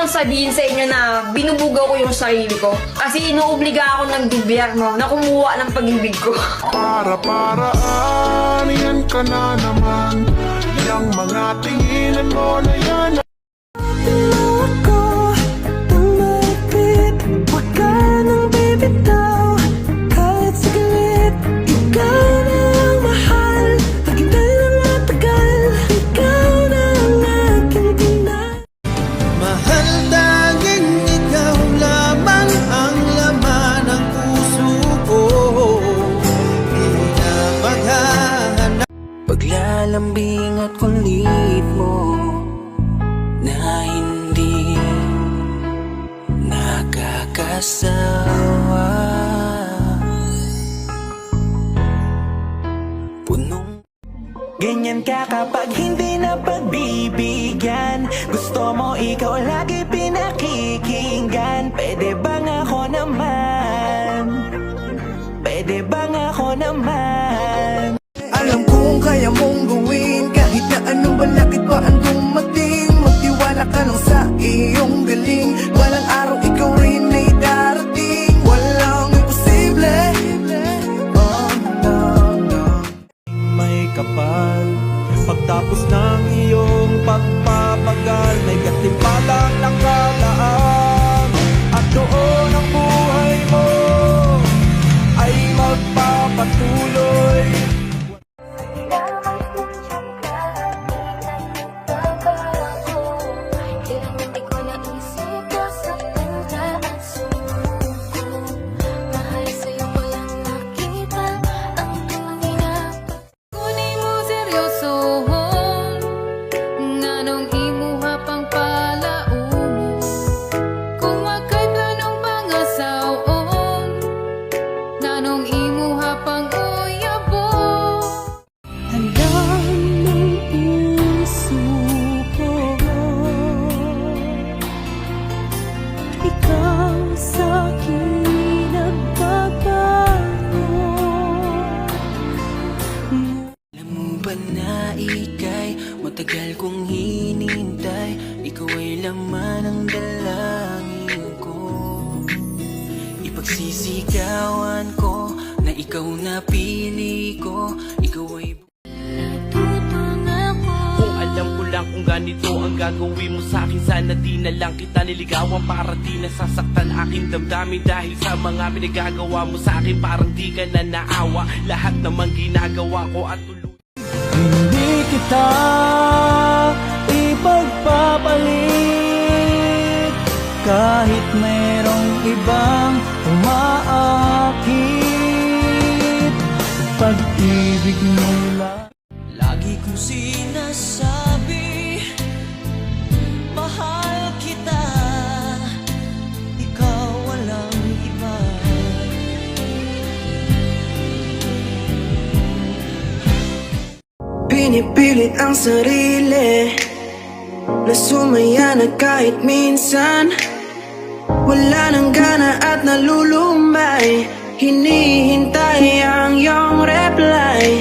bang sabihin sa inyo na binubugaw ko yung sarili ko? Kasi inuobliga ako ng gobyerno na kumuha ng pag-ibig ko. Para-paraan, yan ka na naman. Yang mga tinginan mo na yan. Paglalambing at kulit mo na hindi nakakasawa. Punong ganyan ka kapag hindi na pagbibigyan. Gusto mo ikaw lagi pinakikinggan. Pwede bang ako naman? Pwede bang ako naman? Alam kong kaya mong gawin kahit na anong balakid pa ang dumating. Magtiwala ka lang sa iyong galing. Walang araw ikaw rin ay darating. Walang imposible. Oh, no, no. May kapal pagtapos ng iyong pagpapagal. May katimpalang nakalaan. At doon ang buhay mo ay magpapatuloy. Na ika'y matagal kong hinintay. Ikaw ay laman ng dalangin ko. Ipagsisigawan ko na ikaw napili ko. Ikaw ay kung alam ko lang kung ganito ang gagawin mo sa'kin, sana di na lang kita niligawan para di nasasaktan aking damdamin. Dahil sa mga pinagagawa mo sa'kin, parang di ka na naawa. Lahat naman ginagawa ko at hindi kita ipagpapalit. Kahit mayroong ibang umaakit, pag-ibig nila lagi kong sinasabi, mahal kita, ikaw walang iba. Pinipilit ang sarili na sumaya na kahit minsan. Wala nang gana at nalulumay. Hinihintay ang iyong reply.